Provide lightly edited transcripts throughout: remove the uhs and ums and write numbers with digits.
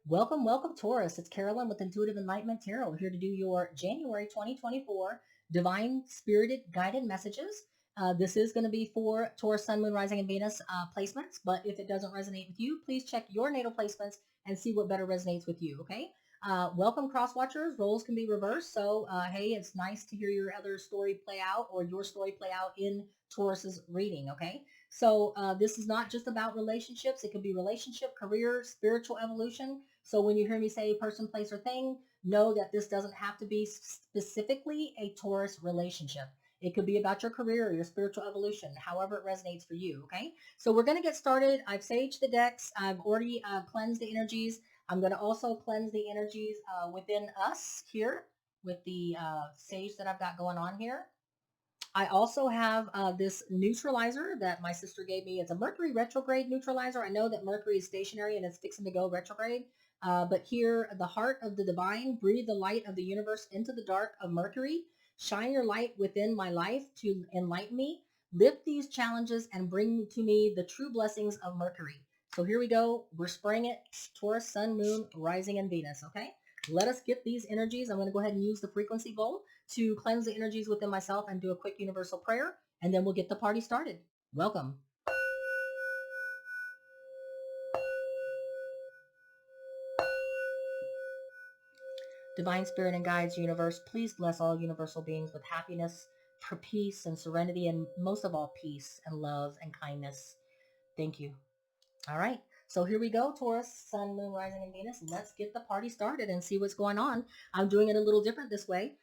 Welcome, welcome, Taurus. It's Carolyn with Intuitive Enlightenment Tarot here to do your January 2024 Divine Spirited Guided Messages. This is going to be for Taurus, Sun, Moon, Rising, and Venus placements, but if it doesn't resonate with you, please check your natal placements and see what better resonates with you, okay? Welcome, cross watchers. Roles can be reversed, so hey, it's nice to hear your other story play out or your story play out in Taurus's reading, okay? So this is not just about relationships. It could be relationship, career, spiritual evolution. So when you hear me say person, place, or thing, know that this doesn't have to be specifically a Taurus relationship. It could be about your career or your spiritual evolution, however it resonates for you, okay? So we're going to get started. I've saged the decks. I've already cleansed the energies. I'm going to also cleanse the energies within us here with the sage that I've got going on here. I also have this neutralizer that my sister gave me. It's a Mercury retrograde neutralizer. I know that Mercury is stationary and it's fixing to go retrograde. But here, the heart of the divine, breathe the light of the universe into the dark of Mercury. Shine your light within my life to enlighten me. Lift these challenges and bring to me the true blessings of Mercury. So here we go. We're spraying it. Taurus, Sun, Moon, Rising, and Venus. Okay. Let us get these energies. I'm going to go ahead and use the frequency bowl to cleanse the energies within myself and do a quick universal prayer, and then we'll get the party started. Welcome. Divine Spirit and Guides, universe, please bless all universal beings with happiness, peace, and serenity, and most of all, peace and love and kindness. Thank you. All right. So here we go, Taurus, Sun, Moon, Rising, and Venus. Let's get the party started and see what's going on. I'm doing it a little different this way.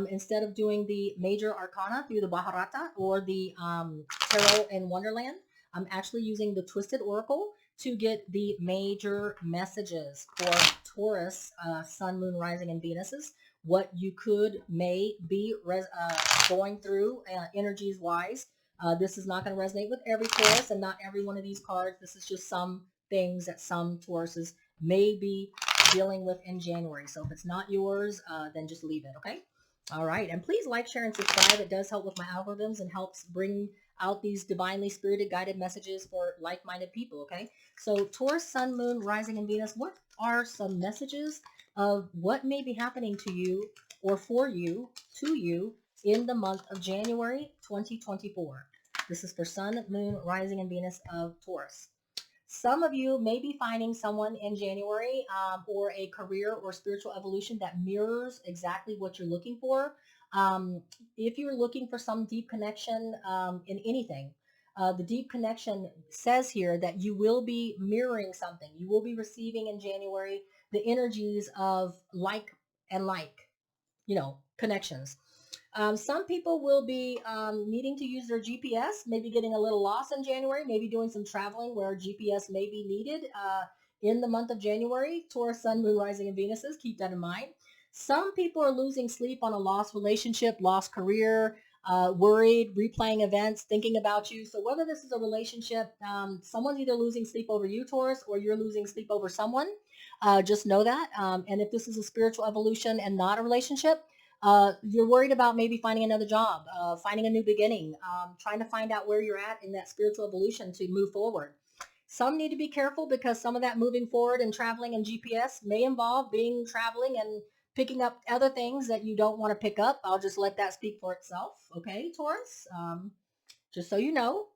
Instead of doing the major arcana through the Baharata or the Tarot in Wonderland, I'm actually using the Twisted Oracle to get the major messages for Taurus, Sun, Moon, Rising, and Venuses. What you may be going through energies-wise. This is not going to resonate with every Taurus and not every one of these cards. This is just some things that some Tauruses may be dealing with in January. So if it's not yours, then just leave it, okay? All right. And please like, share, and subscribe. It does help with my algorithms and helps bring out these divinely spirited guided messages for like-minded people, okay? So Taurus, Sun, Moon, Rising, and Venus, what are some messages of what may be happening to you or for you, to you, in the month of January 2024. This is for Sun, Moon, Rising, and Venus of Taurus. Some of you may be finding someone in January or a career or spiritual evolution that mirrors exactly what you're looking for. If you're looking for some deep connection in anything, the deep connection says here that you will be mirroring something. You will be receiving in January the energies of like and like, connections. Some people will be needing to use their GPS, maybe getting a little lost in January, maybe doing some traveling where GPS may be needed in the month of January. Taurus, Sun, Moon, Rising, and Venuses, keep that in mind. Some people are losing sleep on a lost relationship, lost career, worried, replaying events, thinking about you. So whether this is a relationship, someone's either losing sleep over you, Taurus, or you're losing sleep over someone. Just know that. And if this is a spiritual evolution and not a relationship, you're worried about maybe finding another job, finding a new beginning, trying to find out where you're at in that spiritual evolution to move forward. Some need to be careful because some of that moving forward and traveling and GPS may involve traveling and picking up other things that you don't want to pick up. I'll just let that speak for itself. Okay, Taurus, just so you know.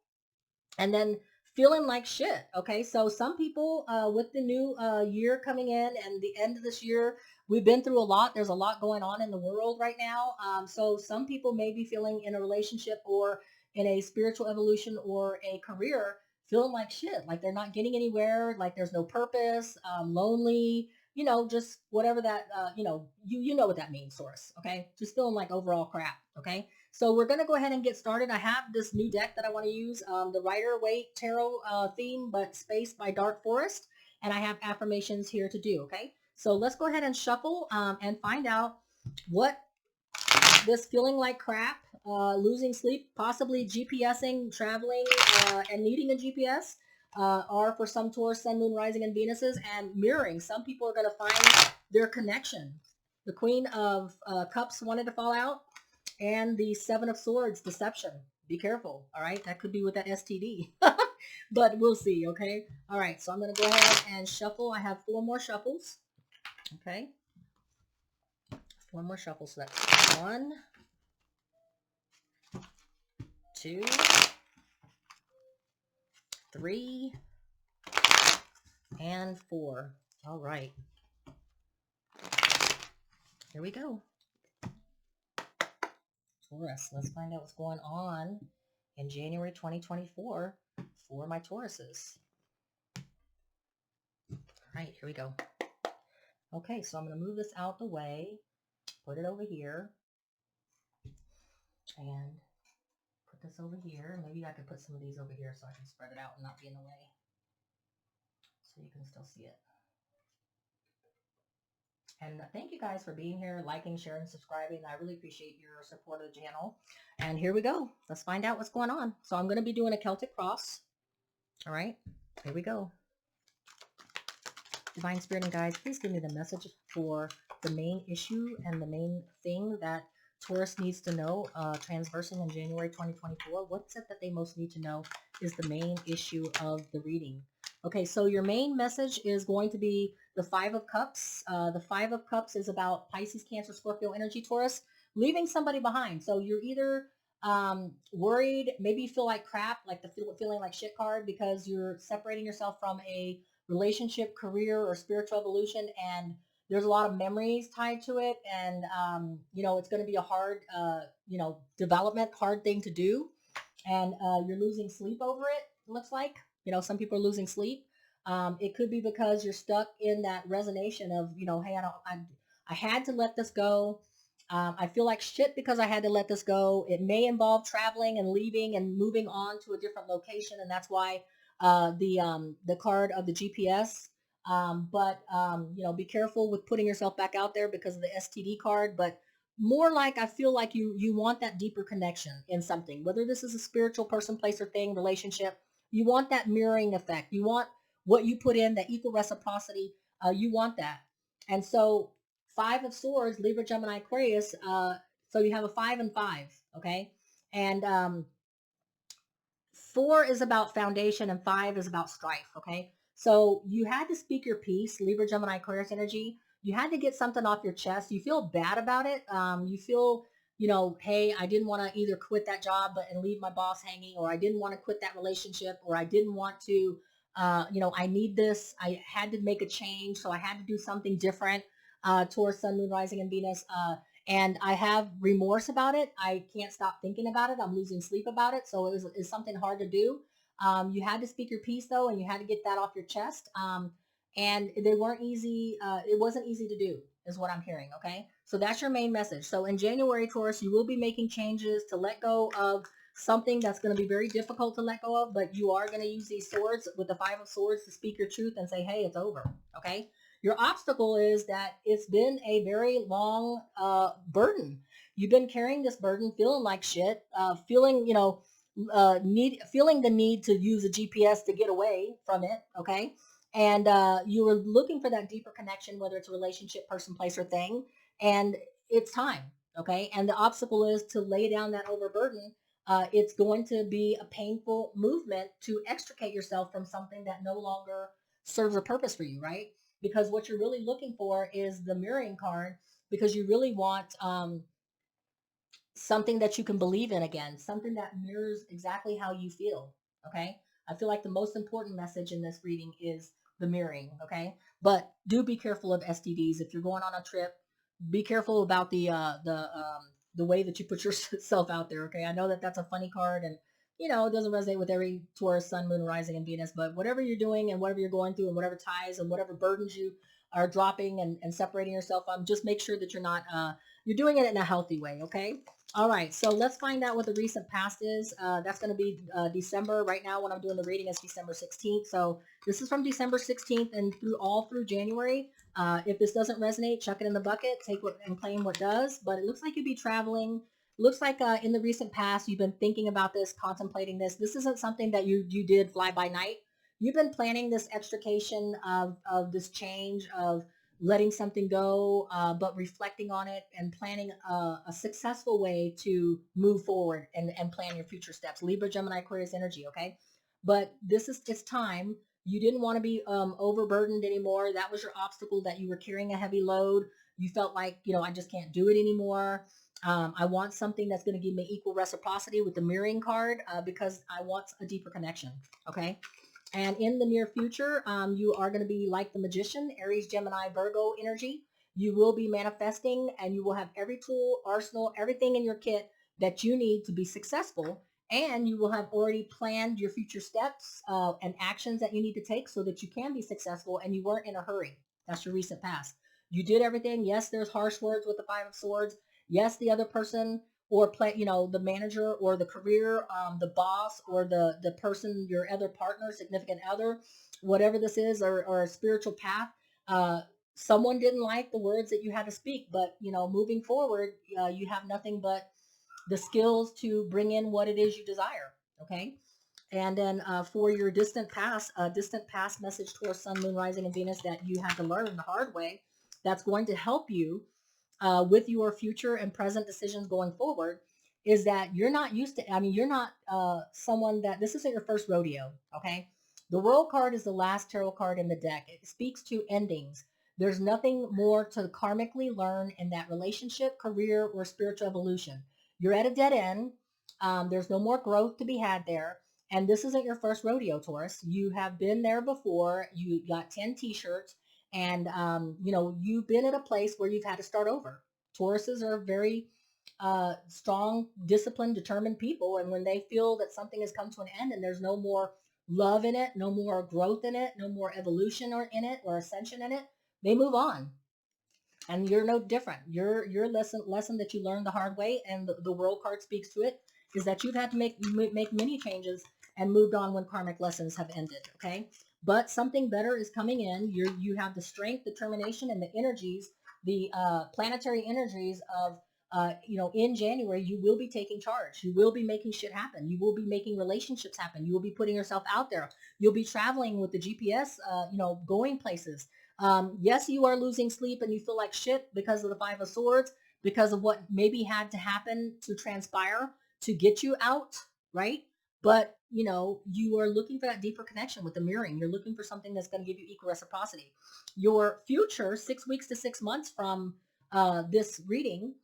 And then feeling like shit. Okay, so some people with the new year coming in and the end of this year, we've been through a lot. There's a lot going on in the world right now. So some people may be feeling in a relationship or in a spiritual evolution or a career feeling like shit, like they're not getting anywhere, like there's no purpose, lonely, just whatever that, you know what that means, source. Okay, just feeling like overall crap. Okay, so we're going to go ahead and get started. I have this new deck that I want to use, the Rider-Waite Tarot theme, but Space by Dark Forest. And I have affirmations here to do, okay? So let's go ahead and shuffle and find out what this feeling like crap, losing sleep, possibly GPSing, traveling, and needing a GPS are for some Taurus, Sun, Moon, Rising, and Venuses, and mirroring. Some people are going to find their connection. The Queen of Cups wanted to fall out. And the Seven of Swords, deception. Be careful, all right? That could be with that STD. But we'll see, okay? All right, so I'm going to go ahead and shuffle. I have 4 more shuffles, okay? 4 more shuffles. So that's 1, 2, 3, and 4. All right. Here we go. Taurus. Let's find out what's going on in January 2024 for my Tauruses. All right, here we go. Okay, so I'm going to move this out the way, put it over here, and put this over here. Maybe I could put some of these over here so I can spread it out and not be in the way, so you can still see it. And thank you guys for being here, liking, sharing, subscribing. I really appreciate your support of the channel. And here we go. Let's find out what's going on. So I'm going to be doing a Celtic cross. All right, here we go. Divine Spirit and guides, please give me the message for the main issue and the main thing that Taurus needs to know, transversing in January 2024. What's it that they most need to know is the main issue of the reading. Okay, so your main message is going to be the 5 of Cups. The 5 of Cups is about Pisces, Cancer, Scorpio energy, Taurus, leaving somebody behind. So you're either worried, maybe you feel like crap, like the feeling like shit card because you're separating yourself from a relationship, career, or spiritual evolution, and there's a lot of memories tied to it, and it's going to be a hard development, hard thing to do, and you're losing sleep over it. It looks like some people are losing sleep. It could be because you're stuck in that resonation of hey, I had to let this go. I feel like shit because I had to let this go. It may involve traveling and leaving and moving on to a different location, and that's why the card of the GPS. But be careful with putting yourself back out there because of the STD card. But more like I feel like you want that deeper connection in something, whether this is a spiritual person, place, or thing, relationship. You want that mirroring effect. You want what you put in, that equal reciprocity. You want that. And so 5 of Swords, Libra, Gemini, Aquarius. So you have a 5 and 5. Okay. And 4 is about foundation and 5 is about strife. Okay. So you had to speak your piece, Libra, Gemini, Aquarius energy. You had to get something off your chest. You feel bad about it. You feel, hey, I didn't want to either quit that job and leave my boss hanging, or I didn't want to quit that relationship, or I didn't want to, I need this. I had to make a change. So I had to do something different, towards Sun, Moon, Rising, and Venus. And I have remorse about it. I can't stop thinking about it. I'm losing sleep about it. So it's something hard to do. You had to speak your piece though, and you had to get that off your chest. And they weren't easy. It wasn't easy to do is what I'm hearing. Okay. So that's your main message. So in January, Taurus, you will be making changes to let go of something that's going to be very difficult to let go of, but you are going to use these swords with the 5 of Swords to speak your truth and say, hey, it's over. Okay. Your obstacle is that it's been a very long burden. You've been carrying this burden, feeling like shit, feeling, feeling the need to use a GPS to get away from it. Okay. And you were looking for that deeper connection, whether it's a relationship, person, place, or thing. And it's time. Okay. And the obstacle is to lay down that overburden. It's going to be a painful movement to extricate yourself from something that no longer serves a purpose for you, right? Because what you're really looking for is the mirroring card, because you really want something that you can believe in again, something that mirrors exactly how you feel. Okay. I feel like the most important message in this reading is the mirroring. Okay. But do be careful of STDs. If you're going on a trip, be careful about the way that you put yourself out there. Okay. I know that that's a funny card, and it doesn't resonate with every Taurus, Sun, Moon, Rising, and Venus, but whatever you're doing and whatever you're going through and whatever ties and whatever burdens you are dropping and separating yourself from, just make sure that you're not, you're doing it in a healthy way. Okay. All right. So let's find out what the recent past is. That's going to be December. Right now, when I'm doing the reading, it's December 16th. So this is from December 16th and through January. If this doesn't resonate, chuck it in the bucket, take what and claim what does. But it looks like you'd be traveling. Looks like in the recent past, you've been thinking about this, contemplating this. This isn't something that you did fly by night. You've been planning this extrication of this change, of letting something go, but reflecting on it and planning a successful way to move forward and plan your future steps. Libra, Gemini, Aquarius energy, okay? but it's time. You didn't want to be overburdened anymore. That was your obstacle, that you were carrying a heavy load. You felt like, I just can't do it anymore. I want something that's going to give me equal reciprocity with the mirroring card, because I want a deeper connection. Okay. And in the near future, you are going to be like the magician, Aries, Gemini, Virgo energy. You will be manifesting, and you will have every tool, arsenal, everything in your kit that you need to be successful. And you will have already planned your future steps and actions that you need to take so that you can be successful, and you weren't in a hurry. That's your recent past. You did everything. Yes, there's harsh words with the Five of Swords. Yes, the other person, or play, the manager or the career, the boss, or the person, your other partner, significant other, whatever this is, or a spiritual path. Uh, Someone didn't like the words that you had to speak, but moving forward, you have nothing but the skills to bring in what it is you desire. Okay. And then for your distant past message towards Sun, Moon, Rising, and Venus that you had to learn the hard way, that's going to help you with your future and present decisions going forward, is that you're not used to, you're not someone that, this isn't your first rodeo. Okay. The World card is the last tarot card in the deck. It speaks to endings. There's nothing more to karmically learn in that relationship, career, or spiritual evolution. You're at a dead end. There's no more growth to be had there. And this isn't your first rodeo, Taurus. You have been there before. You got 10 t-shirts, and you've been at a place where you've had to start over. Tauruses are very strong, disciplined, determined people, and when they feel that something has come to an end and there's no more love in it, no more growth in it, no more evolution or in it, or ascension in it, they move on. And you're no different. Your lesson that you learned the hard way, and the World card speaks to it, is that you've had to make many changes and moved on when karmic lessons have ended. Okay, but something better is coming in. You have the strength, determination, and the energies, the planetary energies of. In January, you will be taking charge. You will be making shit happen. You will be making relationships happen. You will be putting yourself out there. You'll be traveling with the GPS, going places. Yes, you are losing sleep and you feel like shit because of the Five of Swords, because of what maybe had to happen to transpire to get you out, right? But, you are looking for that deeper connection with the mirroring. You're looking for something that's going to give you equal reciprocity. Your future, 6 weeks to 6 months from this reading,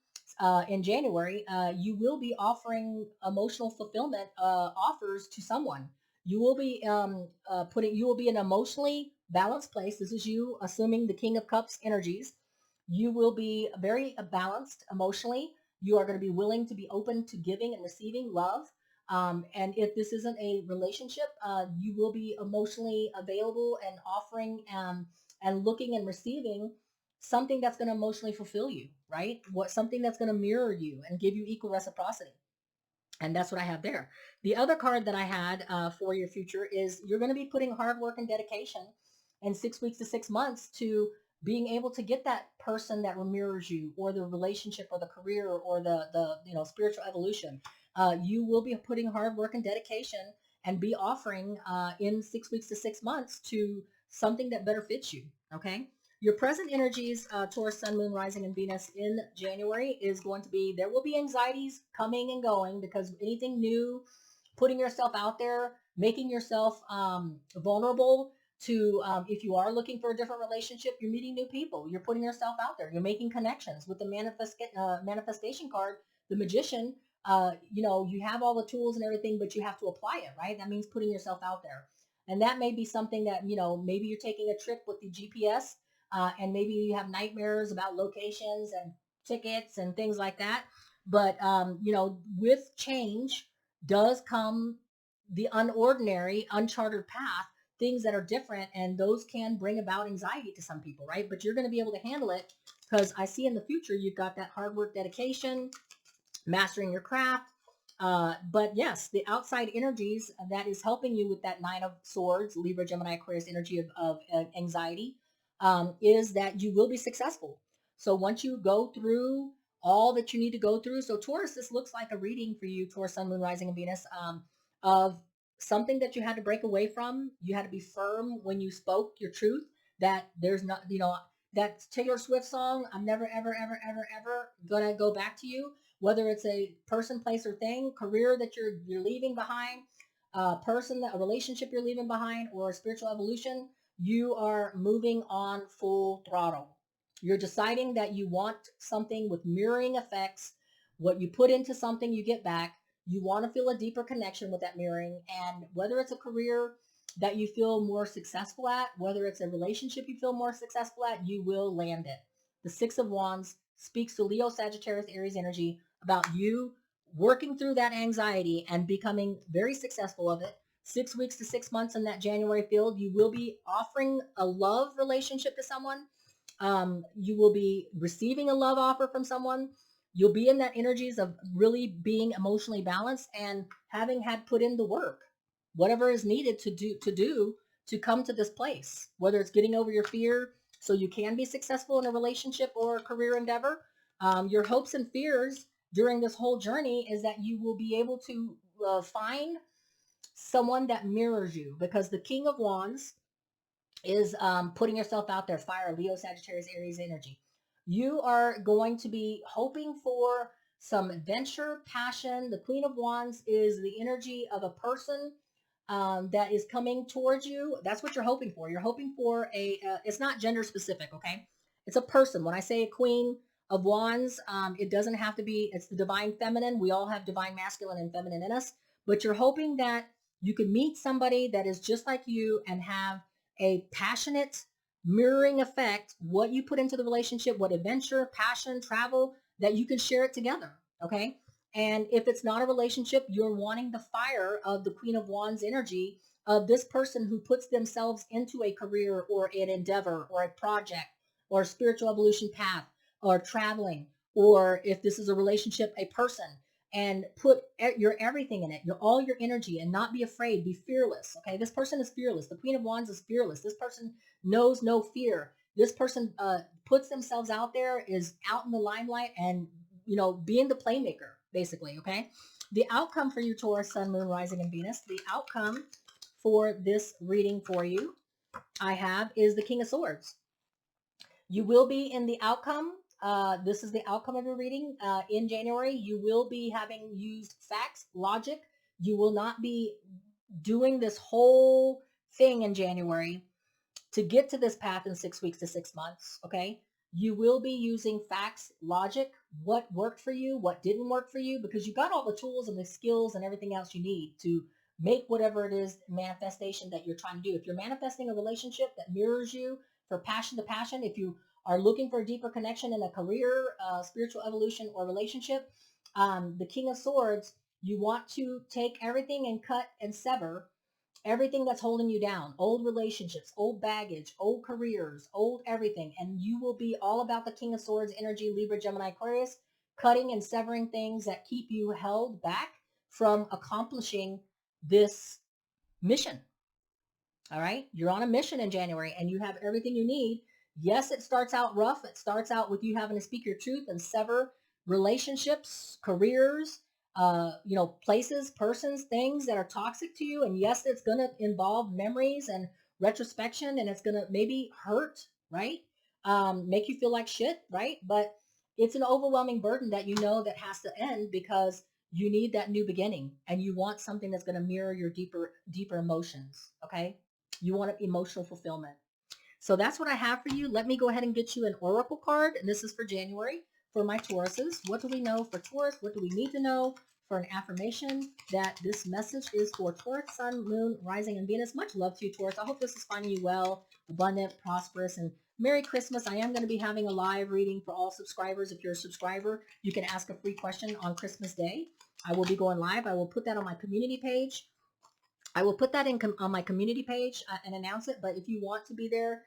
in January, you will be offering emotional fulfillment offers to someone. You will be you will be in an emotionally balanced place. This is you assuming the King of Cups energies. You will be very balanced emotionally. You are going to be willing to be open to giving and receiving love. And if this isn't a relationship, you will be emotionally available and offering and looking and receiving something that's going to emotionally fulfill you, right? Something that's going to mirror you and give you equal reciprocity. And that's what I have there. The other card that I had for your future is you're going to be putting hard work and dedication in 6 weeks to 6 months to being able to get that person that mirrors you, or the relationship, or the career, or the spiritual evolution. You will be putting hard work and dedication and be offering in 6 weeks to 6 months to something that better fits you. Okay. Your present energies, Taurus, Sun, Moon, Rising, and Venus in January is going to be, there will be anxieties coming and going, because anything new, putting yourself out there, making yourself vulnerable to, if you are looking for a different relationship, you're meeting new people, you're putting yourself out there, you're making connections. With the manifestation card, the magician, you have all the tools and everything, but you have to apply it, right? That means putting yourself out there. And that may be something that, maybe you're taking a trip with the GPS, and maybe you have nightmares about locations and tickets and things like that. But, with change does come the unordinary, uncharted path, things that are different, and those can bring about anxiety to some people, right? But you're going to be able to handle it, because I see in the future you've got that hard work, dedication, mastering your craft. But yes, the outside energies that is helping you with that Nine of Swords, Libra, Gemini, Aquarius energy of anxiety, is that you will be successful. So once you go through all that you need to go through, so Taurus, this looks like a reading for you, Taurus, Sun, Moon, Rising, and Venus, of something that you had to break away from. You had to be firm when you spoke your truth, that there's not, that Taylor Swift song, I'm never, ever, ever, ever, ever gonna go back to you. Whether it's a person, place, or thing, career that you're leaving behind, person, a relationship you're leaving behind, or a spiritual evolution, you are moving on full throttle. You're deciding that you want something with mirroring effects. What you put into something, you get back. You want to feel a deeper connection with that mirroring. And whether it's a career that you feel more successful at, whether it's a relationship you feel more successful at, you will land it. The Six of Wands speaks to Leo, Sagittarius, Aries energy about you working through that anxiety and becoming very successful of it. 6 weeks to 6 months in that January field, you will be offering a love relationship to someone. You will be receiving a love offer from someone. You'll be in that energies of really being emotionally balanced and having had put in the work, whatever is needed to come to this place, whether it's getting over your fear so you can be successful in a relationship or a career endeavor. Your hopes and fears during this whole journey is that you will be able to find someone that mirrors you, because the King of Wands is putting yourself out there. Fire, Leo, Sagittarius, Aries energy. You are going to be hoping for some adventure, passion. The Queen of Wands is the energy of a person that is coming towards you. That's what you're hoping for. You're hoping for it's not gender specific, okay? It's a person. When I say a Queen of Wands, it doesn't have to be, it's the divine feminine. We all have divine masculine and feminine in us, but you're hoping that you can meet somebody that is just like you and have a passionate mirroring effect. What you put into the relationship, what adventure, passion, travel, that you can share it together, okay? And if it's not a relationship, you're wanting the fire of the Queen of Wands energy of this person who puts themselves into a career or an endeavor or a project or a spiritual evolution path or traveling, or if this is a relationship, a person, and put your everything in it, all your energy, and not be afraid, be fearless. Okay, this person is fearless. The Queen of Wands is fearless. This person knows no fear. This person puts themselves out there, is out in the limelight, and being the playmaker, basically. Okay, the outcome for you, Taurus, Sun, Moon, Rising, and Venus. The outcome for this reading for you, I have, is the King of Swords. You will be in the outcome. This is the outcome of your reading in January. You will be having used facts, logic. You will not be doing this whole thing in January to get to this path in 6 weeks to 6 months. Okay. You will be using facts, logic, what worked for you, what didn't work for you, because you got all the tools and the skills and everything else you need to make whatever it is manifestation that you're trying to do. If you're manifesting a relationship that mirrors you for passion to passion, if you are looking for a deeper connection in a career, spiritual evolution, or relationship, the King of Swords, you want to take everything and cut and sever everything that's holding you down, old relationships, old baggage, old careers, old everything. And you will be all about the King of Swords energy, Libra, Gemini, Aquarius, cutting and severing things that keep you held back from accomplishing this mission. All right. You're on a mission in January and you have everything you need. Yes, it starts out rough. It starts out with you having to speak your truth and sever relationships, careers, places, persons, things that are toxic to you. And yes, it's going to involve memories and retrospection, and it's going to maybe hurt, right? Make you feel like shit, right? But it's an overwhelming burden that that has to end, because you need that new beginning and you want something that's going to mirror your deeper emotions. Okay. You want emotional fulfillment. So that's what I have for you. Let me go ahead and get you an oracle card. And this is for January for my Tauruses. What do we know for Taurus? What do we need to know for an affirmation that this message is for Taurus, Sun, Moon, Rising, and Venus? Much love to you, Taurus. I hope this is finding you well, abundant, prosperous, and Merry Christmas. I am going to be having a live reading for all subscribers. If you're a subscriber, you can ask a free question on Christmas Day. I will be going live. I will put that on my community page. I will put that on my community page and announce it. But if you want to be there,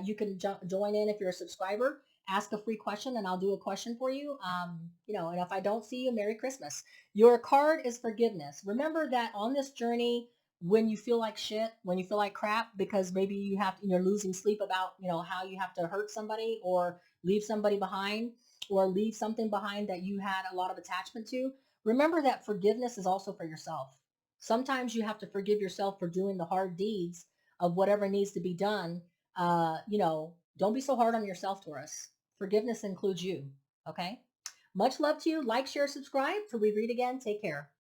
you can join in if you're a subscriber. Ask a free question and I'll do a question for you. And if I don't see you, Merry Christmas. Your card is forgiveness. Remember that on this journey, when you feel like shit, when you feel like crap, because maybe you're losing sleep about, how you have to hurt somebody or leave somebody behind, or leave something behind that you had a lot of attachment to. Remember that forgiveness is also for yourself. Sometimes you have to forgive yourself for doing the hard deeds of whatever needs to be done. Don't be so hard on yourself, Taurus. Forgiveness includes you. Okay. Much love to you. Like, share, subscribe till we read again. Take care.